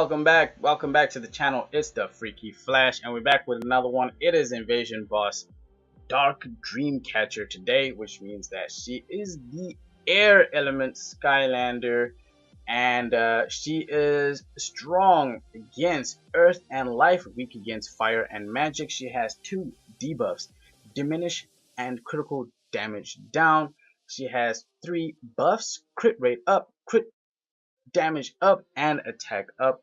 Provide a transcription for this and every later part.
welcome back to the channel. It's the Freaky Flash, and we're back with another one. It is Invasion Boss Dark Dreamcatcher today, which means that she is the air element Skylander, and she is strong against earth and life, weak against fire and magic. She has two debuffs: diminish and critical damage down. She has three buffs: crit rate up, crit damage up, and attack up.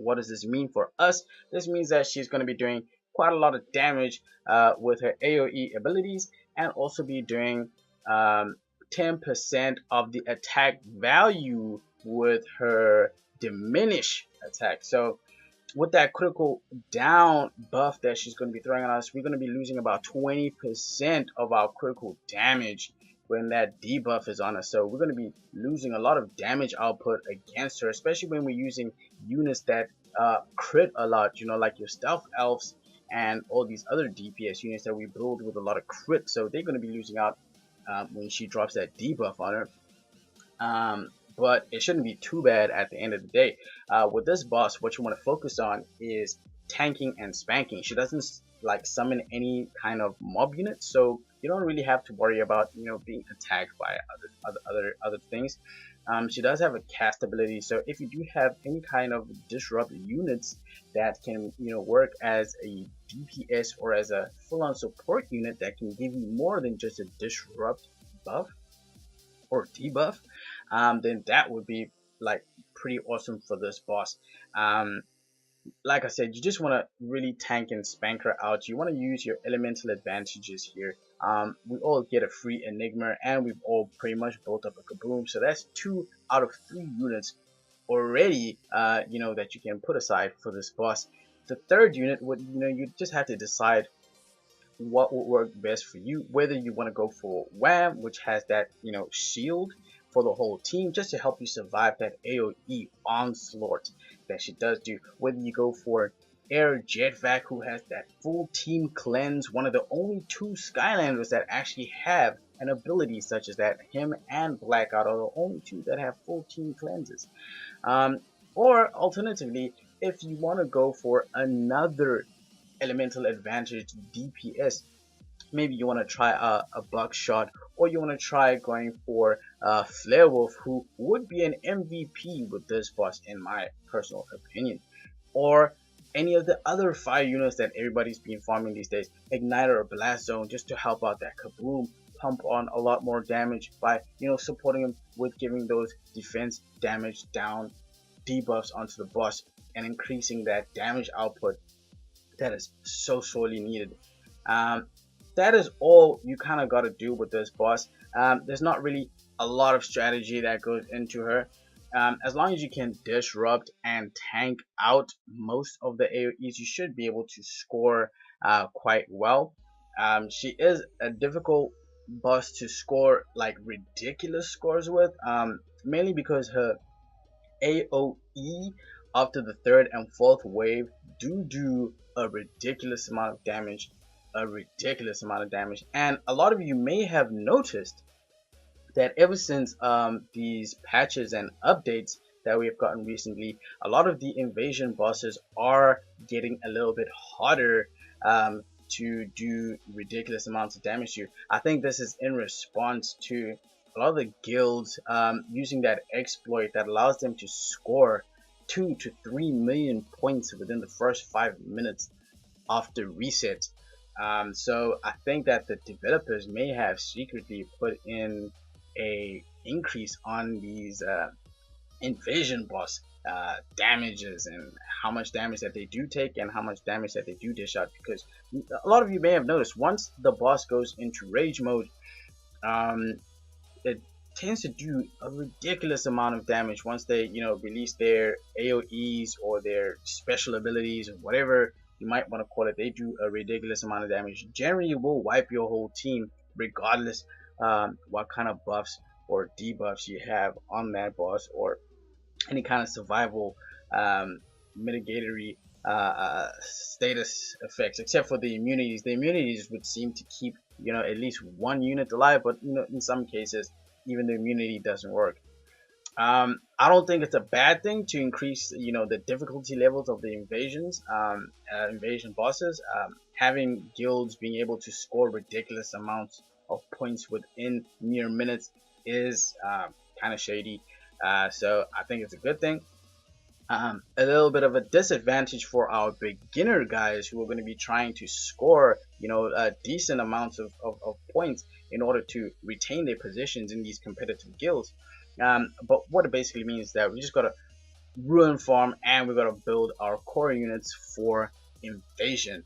What does this mean for us? This means that she's going to be doing quite a lot of damage with her AoE abilities, and also be doing 10% of the attack value with her diminish attack. So with that critical down buff that she's going to be throwing on us, we're going to be losing about 20% of our critical damage when that debuff is on us. So we're going to be losing a lot of damage output against her, especially when we're using units that crit a lot, you know, like your stealth elves and all these other DPS units that we build with a lot of crit. So they're going to be losing out when she drops that debuff on her. But it shouldn't be too bad at the end of the day. With this boss, what you want to focus on is tanking and spanking. She doesn't like summon any kind of mob unit, so you don't really have to worry about, you know, being attacked by other things. She does have a cast ability, so if you do have any kind of disrupt units that can, you know, work as a DPS or as a full-on support unit that can give you more than just a disrupt buff or debuff, then that would be like pretty awesome for this boss. Like I said, you just want to really tank and spank her out. You want to use your elemental advantages here. We all get a free enigma, and we've all pretty much built up a kaboom. So that's 2 out of 3 units already, you know, that you can put aside for this boss. The third unit would, you know, you just have to decide what would work best for you, whether you want to go for Wham, which has that, you know, shield for the whole team just to help you survive that AoE onslaught that she does do, whether you go for Air Jetvac, who has that full team cleanse, one of the only 2 Skylanders that actually have an ability such as that. Him and Blackout are the only 2 that have full team cleanses. Or alternatively, if you want to go for another elemental advantage DPS, maybe you want to try a Buckshot, or you want to try going for Flare Wolf, who would be an MVP with this boss in my personal opinion, or any of the other fire units that everybody's been farming these days, Igniter or Blast Zone, just to help out that kaboom, pump on a lot more damage by, you know, supporting him with giving those defense damage down debuffs onto the boss and increasing that damage output that is so sorely needed. That is all you kind of got to do with this boss. There's not really a lot of strategy that goes into her. As long as you can disrupt and tank out most of the AoEs, you should be able to score quite well. She is a difficult boss to score like ridiculous scores with, mainly because her AoE after the 3rd and 4th wave do a ridiculous amount of damage. And a lot of you may have noticed that ever since these patches and updates that we have gotten recently, a lot of the invasion bosses are getting a little bit harder to do ridiculous amounts of damage to you. I think this is in response to a lot of the guilds using that exploit that allows them to score 2 to 3 million points within the first 5 minutes after reset. So I think that the developers may have secretly put in a increase on these invasion boss damages, and how much damage that they do take and how much damage that they do dish out, because a lot of you may have noticed once the boss goes into rage mode, it tends to do a ridiculous amount of damage once they, you know, release their AoEs or their special abilities or whatever you might want to call it. They do a ridiculous amount of damage. Generally will wipe your whole team regardless what kind of buffs or debuffs you have on that boss, or any kind of survival mitigatory status effects, except for the immunities. The immunities would seem to keep, you know, at least one unit alive, but, you know, in some cases even the immunity doesn't work. I don't think it's a bad thing to increase, the difficulty levels of the invasion bosses. Having guilds being able to score ridiculous amounts of points within mere minutes is kind of shady. So I think it's a good thing. A little bit of a disadvantage for our beginner guys who are going to be trying to score, decent amounts of points in order to retain their positions in these competitive guilds. But what it basically means is that we just got to ruin farm and we got to build our core units for invasion,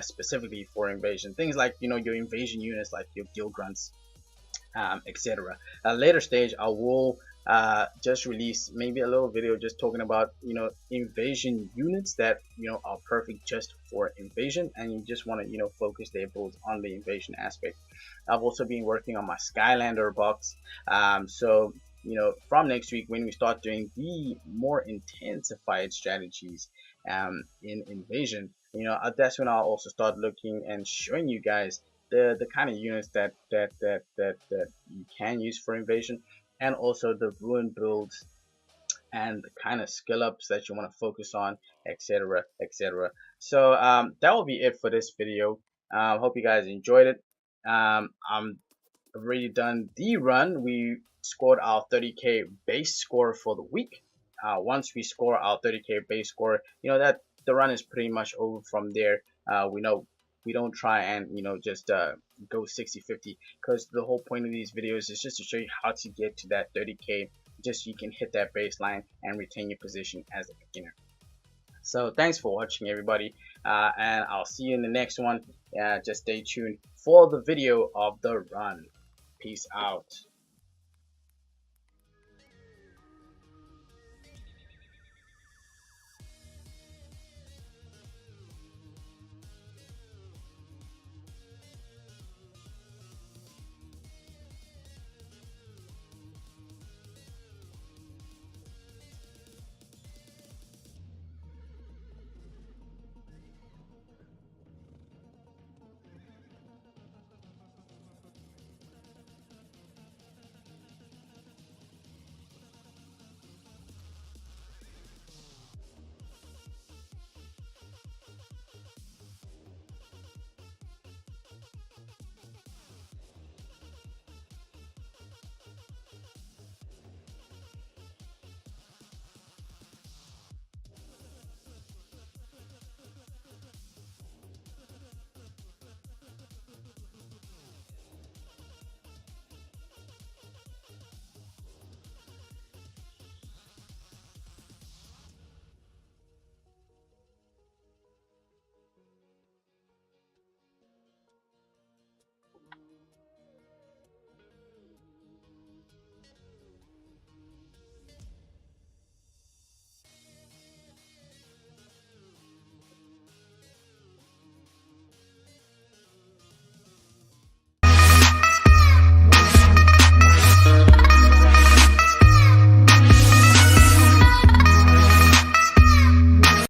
specifically for invasion. Things like, your invasion units like your guild grunts, etc. At a later stage, I will just release maybe a little video just talking about invasion units that are perfect just for invasion, and you just want to focus their builds on the invasion aspect. I've also been working on my Skylander box, so from next week when we start doing the more intensified strategies in invasion, that's when I'll also start looking and showing you guys the kind of units that you can use for invasion, and also the ruin builds and the kind of skill ups that you want to focus on, etc, etc. So that will be it for this video. Hope you guys enjoyed it. I'm already done the run. We scored our 30k base score for the week. Once we score our 30k base score, that the run is pretty much over from there. We know we don't try and just go 60-50, because the whole point of these videos is just to show you how to get to that 30k, just so you can hit that baseline and retain your position as a beginner. So thanks for watching, everybody, and I'll see you in the next one. Just stay tuned for the video of the run. Peace out.